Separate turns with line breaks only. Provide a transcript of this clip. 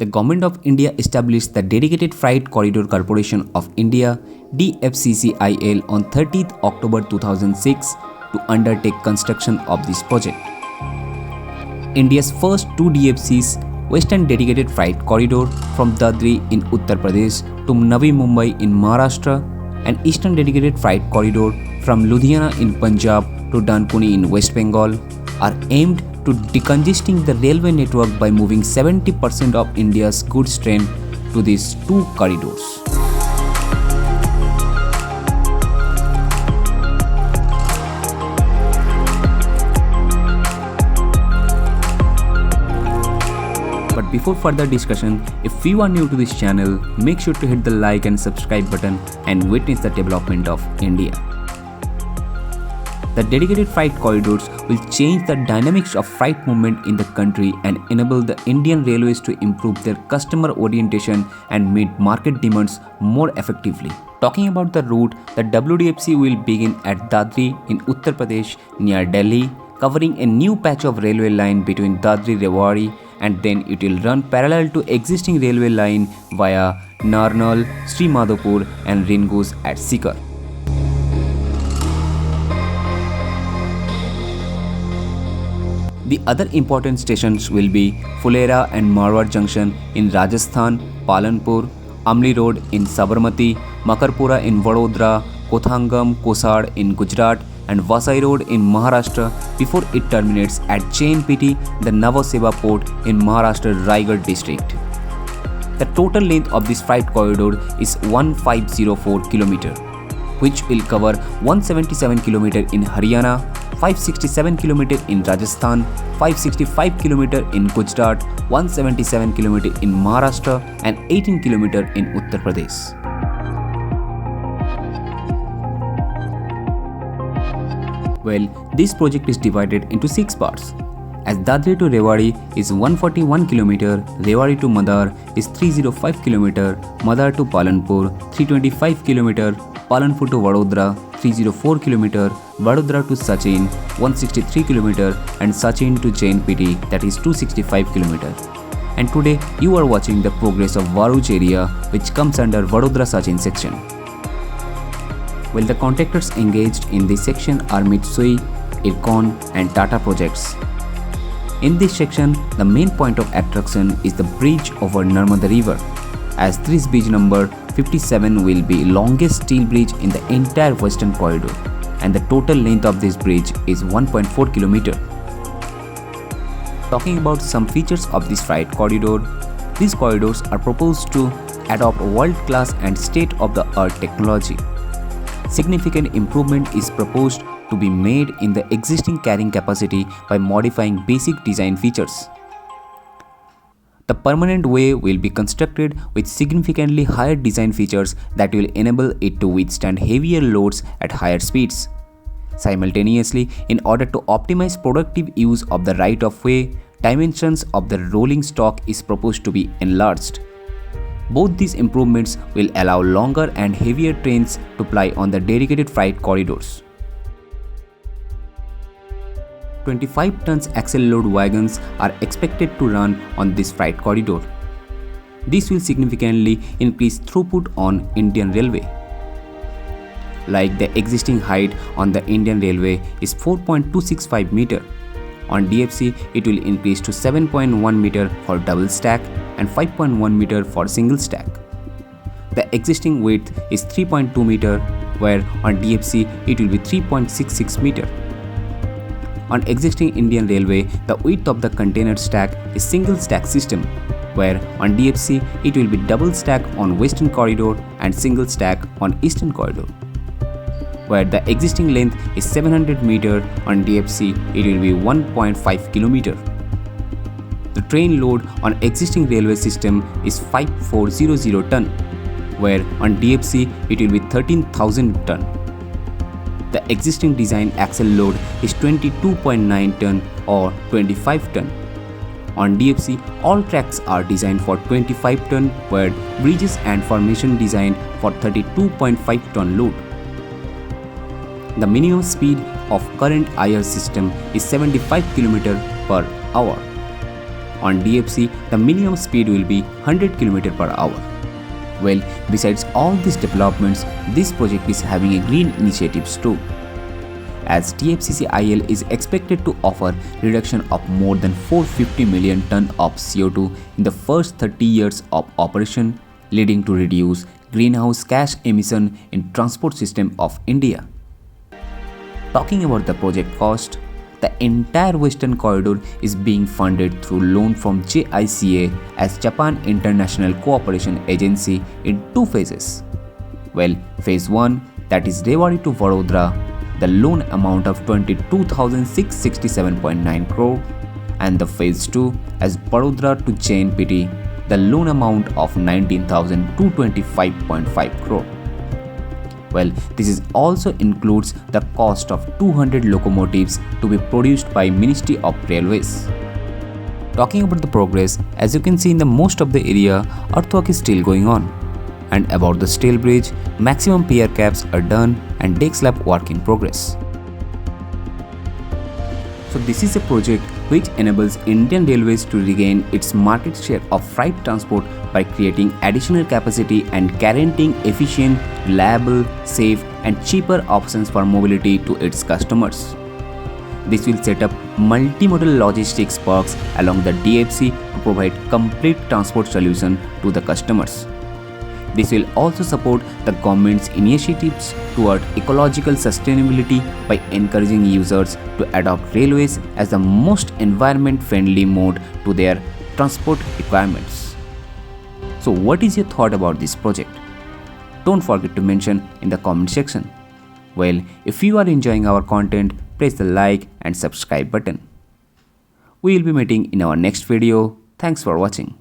the Government of India established the Dedicated Freight Corridor Corporation of India DFCCIL on 30th October 2006 to undertake construction of this project. India's first two DFCs, Western Dedicated Freight Corridor from Dadri in Uttar Pradesh to Navi Mumbai in Maharashtra, and Eastern Dedicated Freight Corridor from Ludhiana in Punjab to Dankuni in West Bengal, are aimed to decongesting the railway network by moving 70% of India's goods train to these two corridors. But before further discussion, if you are new to this channel, make sure to hit the like and subscribe button and witness the development of India. The dedicated freight corridors will change the dynamics of freight movement in the country and enable the Indian railways to improve their customer orientation and meet market demands more effectively. Talking about the route, the WDFC will begin at Dadri in Uttar Pradesh near Delhi, covering a new patch of railway line between Dadri-Rewari, and then it will run parallel to existing railway line via Narnaul, Sri Madhopur and Ringus at Sikar. The other important stations will be Fulera and Marwar Junction in Rajasthan, Palanpur, Amli Road in Sabarmati, Makarpura in Vadodara, Kothangam, Kosad in Gujarat, and Vasai Road in Maharashtra before it terminates at JNPT, the Navaseva port in Maharashtra Raigad district. The total length of this freight corridor is 1504 km, which will cover 177 km in Haryana, 567 km in Rajasthan, 565 km in Gujarat, 177 km in Maharashtra, and 18 km in Uttar Pradesh. Well, this project is divided into 6 parts. As Dadri to Rewari is 141 km, Rewari to Madar is 305 km, Madar to Palanpur 325 km, Palanpur to Vadodara 304 km, Vadodara to Sachin 163 km, and Sachin to JNPT, that is 265 km. And today you are watching the progress of Varuj area, which comes under Vadodara Sachin section. Well, the contractors engaged in this section are Mitsui, Ircon and Tata Projects. In this section, the main point of attraction is the bridge over Narmada River, as this bridge number 57 will be longest steel bridge in the entire western corridor, and the total length of this bridge is 1.4 km. Talking about some features of this freight corridor, these corridors are proposed to adopt world-class and state-of-the-art technology. Significant improvement is proposed to be made in the existing carrying capacity by modifying basic design features. The permanent way will be constructed with significantly higher design features that will enable it to withstand heavier loads at higher speeds. Simultaneously, in order to optimize productive use of the right of way, dimensions of the rolling stock is proposed to be enlarged. Both these improvements will allow longer and heavier trains to ply on the dedicated freight corridors. 25 tons axle load wagons are expected to run on this freight corridor. This will significantly increase throughput on Indian Railway. Like the existing height on the Indian Railway is 4.265 meter. On DFC, it will increase to 7.1 meter for double stack and 5.1 meter for single stack. The existing width is 3.2 meter, where on DFC it will be 3.66 meter. On existing Indian Railway, the width of the container stack is single stack system, where on DFC it will be double stack on Western Corridor and single stack on Eastern Corridor. Where the existing length is 700 meter, on DFC it will be 1.5 km. The train load on existing railway system is 5400 ton, where on DFC it will be 13,000 ton. The existing design axle load is 22.9 ton or 25 ton. On DFC, all tracks are designed for 25 ton, where bridges and formation designed for 32.5 ton load. The minimum speed of current IR system is 75 km per hour. On DFC, the minimum speed will be 100 km per hour. Well, besides all these developments, this project is having a green initiatives too, as DFCCIL is expected to offer reduction of more than 450 million ton of CO2 in the first 30 years of operation, leading to reduced greenhouse gas emission in transport system of India. Talking about the project cost, the entire Western Corridor is being funded through loan from JICA as Japan International Cooperation Agency in two phases. Well, phase 1, that is Rewari to Vadodara, the loan amount of 22,667.9 crore, and the phase 2 as Vadodara to JNPT, the loan amount of 19,225.5 crore. Well, this is also includes the cost of 200 locomotives to be produced by Ministry of Railways. Talking about the progress, as you can see in the most of the area, earthwork is still going on. And about the steel bridge, maximum pier caps are done and deck slab work in progress. So this is a project which enables Indian Railways to regain its market share of freight transport by creating additional capacity and guaranteeing efficient, reliable, safe and cheaper options for mobility to its customers. This will set up multimodal logistics parks along the DFC to provide complete transport solution to the customers. This will also support the government's initiatives toward ecological sustainability by encouraging users to adopt railways as the most environment-friendly mode to their transport requirements. So what is your thought about this project? Don't forget to mention in the comment section. Well, if you are enjoying our content, press the like and subscribe button. We will be meeting in our next video. Thanks for watching.